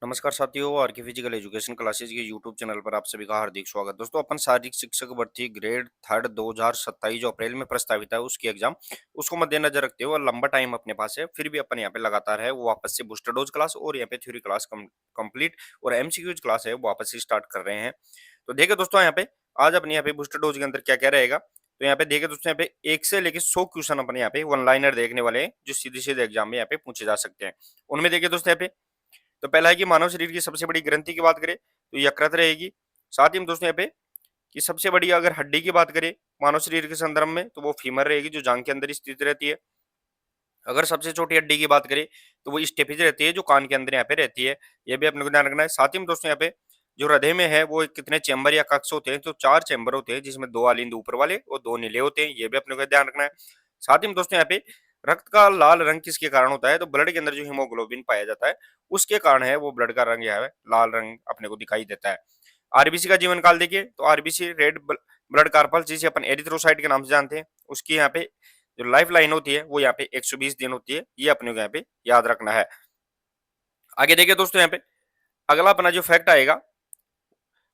नमस्कार साथियों, आर के फिजिकल एजुकेशन क्लासेज के यूट्यूब चैनल पर आप सभी का हार्दिक स्वागत। दोस्तों, अपन शारीरिक शिक्षक भर्ती ग्रेड थर्ड 2027 जो अप्रैल में प्रस्तावित है उसकी एग्जाम उसको मद्देनजर रखते हुए लंबा टाइम अपने पास है, फिर भी अपन यहाँ पे लगातार है वो वापस से बूस्टर डोज क्लास और यहाँ पे थ्योरी क्लास कंप्लीट और एमसीक्यूज क्लास है वो वापस से स्टार्ट कर रहे हैं। तो देखिए दोस्तों, यहाँ पे आज अपने यहाँ पे बूस्टर डोज के अंदर क्या क्या रहेगा। तो यहाँ पे देखिए दोस्तों, यहाँ पे 1 से लेकर 100 क्वेश्चन अपने यहाँ पे वन लाइनर देखने वाले हैं जो सीधे सीधे एग्जाम में यहाँ पे पूछे जा सकते हैं। उनमें देखिए दोस्तों, यहाँ पे तो पहला है कि मानव शरीर की सबसे बड़ी ग्रंथि की बात करें तो यकृत रहेगी। साथ ही हम दोस्तों यहाँ पे कि सबसे बड़ी अगर हड्डी की बात करें मानव शरीर के संदर्भ में तो वो फीमर रहेगी जो जांग के अंदर स्थित रहती है। अगर सबसे छोटी हड्डी की बात करें तो वो स्टेपिज रहती है जो कान के अंदर यहाँ पे रहती है। ये भी अपने को ध्यान रखना है। साथ ही हम दोस्तों यहाँ पे जो हृदय में है वो कितने चैम्बर या कक्ष होते हैं, तो 4 चैम्बर होते हैं जिसमें 2 आलिंद ऊपर वाले और 2 नीले होते हैं। ये भी अपने को ध्यान रखना है। साथ ही हम दोस्तों यहाँ पे रक्त का लाल रंग किसके कारण होता है, तो ब्लड के अंदर जो हीमोग्लोबिन पाया जाता है उसके कारण है वो ब्लड का रंग है लाल रंग अपने को दिखाई देता है। आरबीसी का जीवन काल देखिए तो आरबीसी रेड ब्लड कार्पल जिसे अपन एरिथ्रोसाइट के नाम से जानते हैं उसकी यहाँ पे जो लाइफ लाइन होती है वो यहाँ पे 120 दिन होती है। ये अपने को यहाँ पे याद रखना है। आगे देखिए दोस्तों, यहाँ पे अगला अपना जो फैक्ट आएगा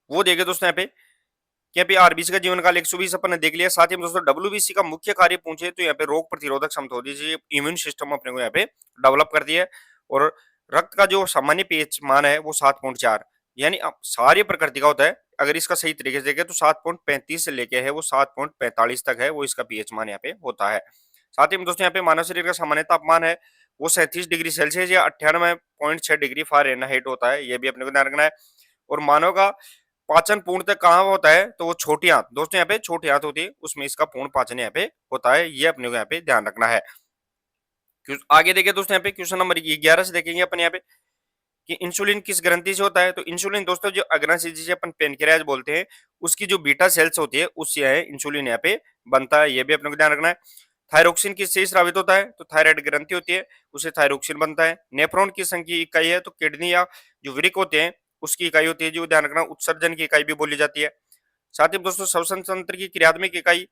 वो देखिए दोस्तों, यहाँ पे कि यहाँ पे आरबीसी का जीवन काल 120 अपन ने देख लिया। साथ ही हम दोस्तों डब्ल्यूबीसी का मुख्य कार्य पूछे तो यहाँ पे रोग प्रतिरोधक क्षमता होती है, इम्यून सिस्टम अपने को यहाँ पे डेवलप करती है। और रक्त का जो सामान्य पीएच मान है वो 7.4 यानी अब सारी प्रकृति का होता है। अगर इसका सही तरीके से देखें तो 7.35 से लेके है वो 7.45 तक है वो इसका पीएच मान यहाँ पे होता है। साथ ही हम दोस्तों यहाँ पे मानव शरीर का सामान्य तापमान है वो 37 डिग्री सेल्सियस या 98.6 डिग्री फ़ारेनहाइट होता है। ये भी अपने को ध्यान रखना है। और मानव का पाचन पूर्णतः कहाँ होता है, तो वो छोटी आंत दोस्तों यहाँ पे छोटी आंत होती है उसमें इसका पूर्ण पाचन यहाँ पे होता है। ये अपने को यहाँ पे ध्यान रखना है। आगे देखिए दोस्तों, यहाँ पे क्वेश्चन नंबर 11 से देखेंगे अपन यहाँ पे कि इंसुलिन किस ग्रंथि से होता है। तो इंसुलिन दोस्तों जो अग्नाशय जिसे अपन पेनक्रियाज बोलते हैं उसकी जो बीटा सेल्स होती है उससे है इंसुलिन यहाँ पे बनता है। ये भी अपने को ध्यान रखना है। थायरोक्सिन किससे स्रावित होता है, तो थायराइड ग्रंथि होती है उससे थायरोक्सिन बनता है। नेफ्रॉन की संख्या इकाई है तो किडनी या जो वृक्क होते हैं उसकी इकाई होती है जो ध्यान रखना। उत्सर्जन की इकाई भी बोली जाती है। साथ ही दोस्तों श्वसन तंत्र की क्रियात्मक इकाई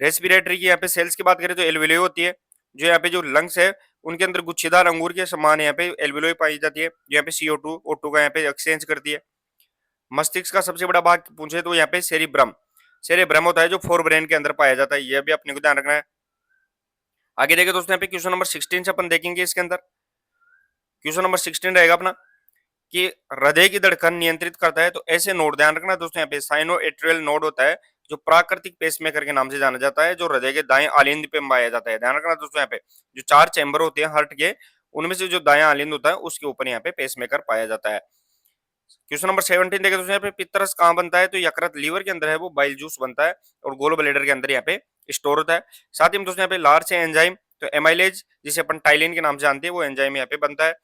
रेस्पिरेटरी की यहाँ पे सेल्स की बात करें तो एल्वियोलाई होती है। जो यहाँ पे जो लंग्स है उनके अंदर गुच्छेदार अंगूर के समान यहाँ पे एल्वियोलाई पाई जाती है जो यहाँ पे CO2 O2 का यहाँ पे एक्सचेंज करती है। मस्तिष्क का सबसे बड़ा भाग पूछे तो यहाँ पे सेरिब्रम सेरेब्रम होता है जो फोर ब्रेन के अंदर पाया जाता है। यह भी अपने को ध्यान रखना है। आगे देखिए दोस्तों, यहाँ पे क्वेश्चन नंबर 16 से अपन देखेंगे। इसके अंदर क्वेश्चन नंबर 16 रहेगा अपना कि हृदय की धड़कन नियंत्रित करता है तो ऐसे नोड ध्यान रखना दोस्तों, यहाँ पे साइनो एट्रियल नोड होता है जो प्राकृतिक पेसमेकर के नाम से जाना जाता है जो हृदय के दाएं आलिंद पे पाया जाता है। ध्यान रखना दोस्तों, यहाँ पे जो 4 चैम्बर होते हैं हार्ट के उनमें से जो दायां आलिंद होता है उसके ऊपर यहाँ पे पेसमेकर पाया जाता है। क्वेश्चन नंबर 17 देखें दोस्तों, यहाँ पे पित्तरस कहाँ बनता है, तो यकृत लीवर के अंदर है वो बाइल जूस बनता है और गोल ब्लेडर के अंदर यहाँ पे स्टोर होता है। साथ ही हम दोस्तों यहाँ पे लार्ज से एंजाइम तो एमाइलेज जिसे अपन टाइलिन के नाम से जानते हैं वो एंजाइम यहाँ पे बनता है।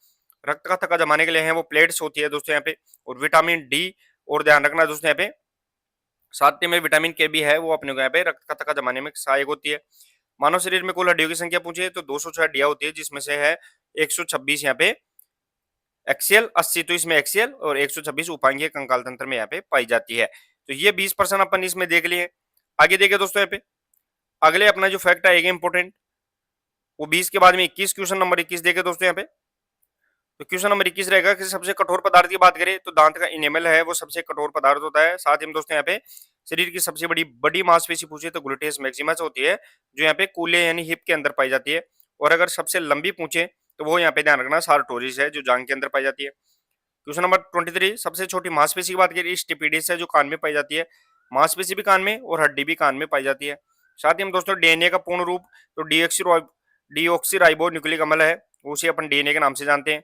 रक्त का थक्का जमाने के लिए है वो प्लेट्स होती है दोस्तों यहाँ पे। और विटामिन डी और ध्यान रखना दोस्तों यहाँ पे साथ ही में विटामिन के भी है वो अपने को यहाँ पे रक्त का थक्का जमाने में सहायक होती है। मानव शरीर में कुल हड्डियों की संख्या पूछे तो 206 हड्डियां होती है जिसमें से है 126 यहाँ पे एक्सियल 80 तो इसमें एक्सियल और 126 उपांगीय कंकाल तंत्र में यहाँ पे पाई जाती है। तो ये 20% अपन इसमें देख लिए। आगे देखिए दोस्तों, यहाँ पे अगले अपना जो फैक्ट आएगा इंपोर्टेंट वो 20 के बाद में 21 क्वेश्चन नंबर 21 देखे दोस्तों यहाँ पे। तो क्वेश्चन नंबर 21 रहेगा कि सबसे कठोर पदार्थ की बात करें तो दांत का इनेमल है वो सबसे कठोर पदार्थ होता है। साथ ही हम दोस्तों यहाँ पे शरीर की सबसे बड़ी बड़ी मांसपेशी पूछे तो ग्लूटेस मैक्सिमस होती है जो यहाँ पे कूल्हे यानी हिप के अंदर पाई जाती है। और अगर सबसे लंबी पूछे तो वो यहाँ पे ध्यान रखना सार्टोरिस है जो जांग के अंदर पाई जाती है। क्वेश्चन नंबर 23 सबसे छोटी मांसपेशी की बात करें स्टिपिडिस है जो कान में पाई जाती है। मांसपेशी भी कान में और हड्डी भी कान में पाई जाती है। साथ ही हम दोस्तों डीएनए का पूर्ण रूप तो डीऑक्सी न्यूक्लिक अम्ल है उसे अपन डीएनए के नाम से जानते हैं।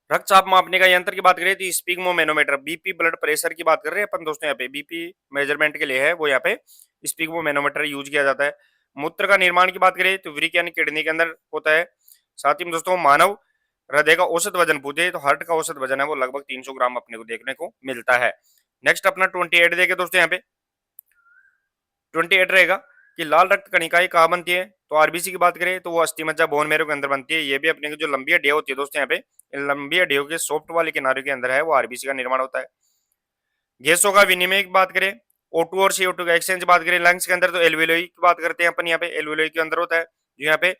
रक्तचाप मापने का यंत्र की बात करें तो स्पिग्मोमेनोमीटर बीपी ब्लड प्रेशर की बात कर रहे हैं अपन दोस्तों यहाँ पे बीपी मेजरमेंट के लिए है वो यहाँ पे स्पिग्मोमेनोमीटर यूज किया जाता है। मूत्र का निर्माण की बात करें तो वृक्क यानी किडनी के अंदर होता है। साथ ही हम दोस्तों मानव हृदय का औसत वजन पूछे तो हार्ट का औसत वजन है वो लगभग 300 ग्राम अपने को देखने को मिलता है। नेक्स्ट अपना 28 देखे दोस्तों, यहाँ पे 28 रहेगा कि लाल रक्त कणिकाएं कहाँ बनती है, तो आरबीसी की बात करें तो वो अस्थि मज्जा बोन मैरो के अंदर बनती है। ये भी अपने को जो लंबी हड्डियां होती है दोस्तों यहाँ पे इन लंबी हड्डियों के सॉफ्ट वाले किनारे के अंदर है वो आरबीसी का निर्माण होता है। गैसों का विनिमय की बात करें O2 और CO2 का एक्सचेंज बात करें लंग्स के अंदर तो एल्वियोलाई की बात करते हैं अपन यहाँ पे एल्वियोलाई के अंदर होता है जो यहाँ पे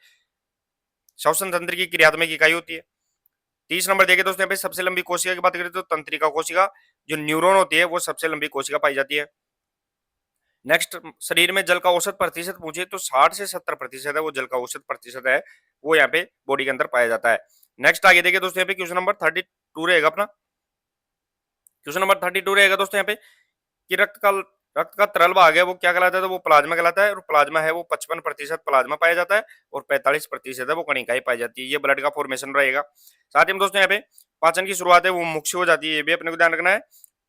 श्वसन तंत्र की क्रियात्मक इकाई होती है। 30 नंबर देखिए दोस्तों यहाँ पे सबसे लंबी कोशिका की बात करें तो तंत्रिका कोशिका, जो न्यूरॉन होती है वो सबसे लंबी कोशिका पाई जाती है। नेक्स्ट, शरीर में जल का औसत प्रतिशत पूछे तो 60 से 70% है वो जल का औसत प्रतिशत है, वो यहाँ पे बॉडी के अंदर पाया जाता है। नेक्स्ट आगे देखिए दोस्तों यहाँ पे क्वेश्चन नंबर 32 रहेगा अपना। क्वेश्चन नंबर 32 रहेगा दोस्तों यहाँ पे कि रक्त का तरल भाग है वो क्या कहलाता है, तो वो प्लाज्मा कहलाता है, और प्लाज्मा है वो 55% प्लाज्मा पाया जाता है, और 45% है वो कणिकाएं पाई जाती है। ये ब्लड का फॉर्मेशन रहेगा। साथ ही में दोस्तों यहाँ पे पाचन की शुरुआत है वो मुख से हो जाती है, ये भी अपने को ध्यान रखना है।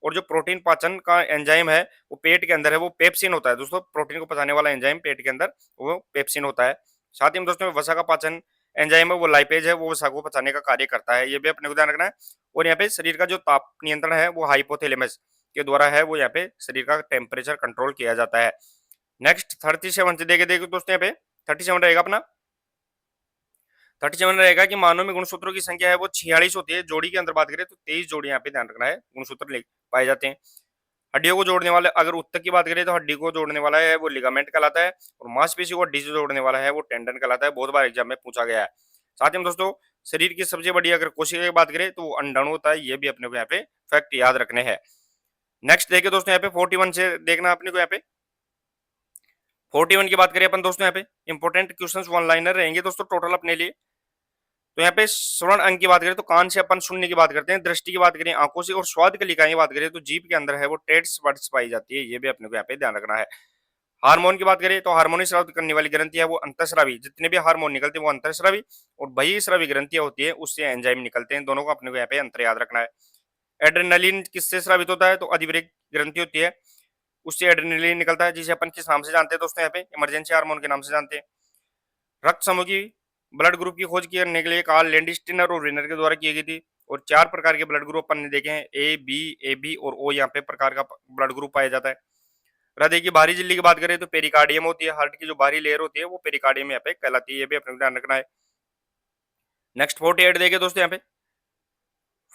और जो प्रोटीन पाचन का एंजाइम है वो पेट के अंदर है, वो पेप्सिन होता है दोस्तों। प्रोटीन को पचाने वाला एंजाइम पेट के अंदर वो पेप्सिन होता है। साथ ही में दोस्तों वसा का पाचन एंजाइम है वो लाइपेज है, वो वसा को पचाने का कार्य करता है, ये भी अपने को ध्यान रखना है। और यहाँ पे शरीर का जो ताप नियंत्रण है वो हाइपोथैलेमस के द्वारा है, वो यहाँ पे शरीर का टेम्परेचर कंट्रोल किया जाता है। नेक्स्ट 37 से देखे देखो दोस्तों यहाँ पे 37 रहेगा अपना। 37 रहेगा कि मानव में गुणसूत्रों की संख्या है वो 46 होती है। जोड़ी के अंदर बात करें तो 23 जोड़ी यहाँ पे ध्यान रखना है गुणसूत्र पाए जाते हैं। हड्डियों को जोड़ने वाले, अगर उत्तक की बात करें तो हड्डी को जोड़ने वाला है वो लिगामेंट कहलाता है, और मांसपेशी को हड्डी से जोड़ने वाला है वो टेंडन कहलाता है। बहुत बार एग्जाम में पूछा गया है। साथ ही में दोस्तों शरीर की सबसे बड़ी अगर कोशिका की बात करें तो वो अंडाणु होता है, ये भी अपने को यहाँ पे फैक्ट याद रखने हैं। नेक्स्ट देखिए दोस्तों यहाँ पे 41 से देखना अपने को यहाँ पे 41 की बात करें अपन दोस्तों यहाँ पे इंपॉर्टेंट क्वेश्चंस वन लाइनर रहेंगे दोस्तों टोटल अपने लिए। तो यहाँ पे श्रवण अंग की बात करें तो कान से अपन सुनने की बात करते हैं, दृष्टि की बात करें आंखों से, और स्वाद कलिकाएं की बात करें तो जीभ के अंदर है वो टेस्ट बड्स पाई जाती है, ये भी अपने को यहाँ पे ध्यान रखना है। हार्मोन की बात करें तो हार्मोनी स्राव करने वाली ग्रंथि है वो अंतःस्रावी, जितने भी हार्मोन निकलते हैं वो अंतःस्रावी और बहिःस्रावी ग्रंथियां होती है उससे एंजाइम निकलते हैं, दोनों को अपने को यहाँ पे अंतर याद रखना है। एड्रेनलिन किससे स्रावित होता है, तो अधिवृक्क ग्रंथि होती है उससे एड्रेनलिन निकलता है, जिसे अपन किस नाम से जानते हैं दोस्तों यहाँ पे इमरजेंसी हार्मोन के नाम से जानते हैं। रक्त समूह की ब्लड ग्रुप की खोज करने के लिए कार्ल लैंडस्टीनर और रेनर के द्वारा की गई थी, और 4 प्रकार के ब्लड ग्रुप अपन ने देखे हैं, ए बी ए बी और ओ यहाँ पे प्रकार का ब्लड ग्रुप पाया जाता है। हृदय की बाहरी झिल्ली की बात करें तो पेरिकार्डियम होती है, हार्ट की जो बाहरी लेयर होती है वो पेरिकार्डियम यहाँ पे कहलाती है, ये भी अपने को ध्यान रखना है। नेक्स्ट 48 देखे दोस्तों यहाँ पे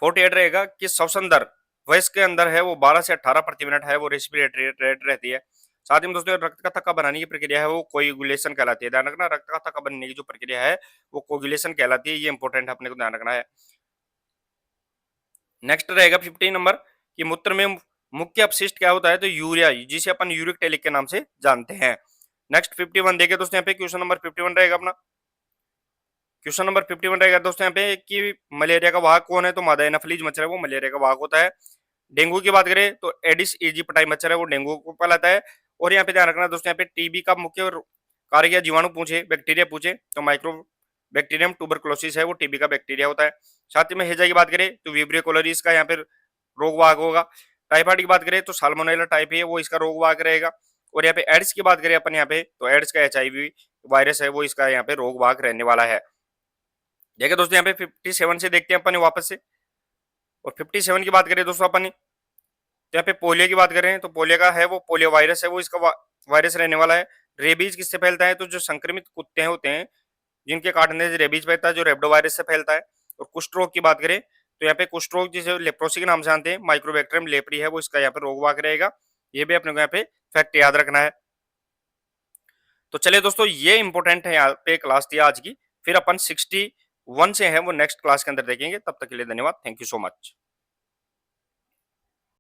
48 रहेगा कि श्वसन दर वयस्क के अंदर है वो 12 से 18 प्रति मिनट है वो रेस्पिरेटरी रेट रहती है। साथ ही में दोस्तों रक्त का थक्का बनाने की प्रक्रिया है वो कोगुलेशन कहलाती है, ध्यान रखना रक्त का थक्का बनने की जो प्रक्रिया है वो कोगुलेशन कहलाती है, ये इंपॉर्टेंट अपने को ध्यान रखना है। नेक्स्ट रहेगा 15 नंबर कि मूत्र में मुख्य अपशिष्ट क्या होता है, तो यूरिया, जिसे अपन यूरिक एसिड के नाम से जानते हैं। नेक्स्ट 51 देखे दोस्तों यहाँ पे क्वेश्चन नंबर 51 रहेगा अपना। क्वेश्चन नंबर 51 रहेगा दोस्तों यहाँ पे कि मलेरिया का वाहक कौन है, तो मादा एनाफिलीज मच्छर है वो मलेरिया का वाहक होता है। डेंगू की बात करें तो एडिस इजिप्टाई मच्छर है वो डेंगू को फैलाता है। और यहाँ पे ध्यान रखना दोस्तों यहाँ पे टीबी का मुख्य कार्य या जीवाणु पूछे, बैक्टीरिया पूछे तो माइक्रो बैक्टीरियम ट्यूबरकुलोसिस है वो टीबी का बैक्टीरिया होता है। साथ ही में हैजा की बात करें तो विब्रियो कोलोरिस का यहाँ पे रोग वाहक होगा। टाइफाइड की बात करें तो साल्मोनेला टाइफी है वो इसका रोग वाहक रहेगा। और यहाँ पे एड्स की बात करें अपन यहाँ पे तो एड्स का एचआईवी वायरस है वो इसका यहाँ पे रोग वाहक रहने वाला है। देखिए दोस्तों यहाँ पे 57 से देखते हैं अपन वापस से। और 57 की बात करें दोस्तों अपन, तो यहाँ पे पोलियो की बात करें तो पोलियो का है वो पोलियो वायरस है वो इसका वायरस रहने वाला है। रेबीज किससे फैलता है, तो जो संक्रमित कुत्ते होते हैं जिनके काटने से रेबीज फैलता है जो रेबडो वायरस से फैलता है। और कुष्ठ रोग की बात करें तो यहाँ पे कुष्ठ रोग जिसे लेप्रोसी के नाम से जानते हैं माइक्रोबैक्टीरियम लेप्री है वो इसका यहाँ पे रोगवाहक रहेगा, ये भी अपने को यहाँ पे फैक्ट याद रखना है। तो चलिए दोस्तों ये इंपॉर्टेंट है यहाँ पे क्लास थी आज की, फिर अपन 61 से है वो नेक्स्ट क्लास के अंदर देखेंगे, तब तक के लिए धन्यवाद, थैंक यू सो मच।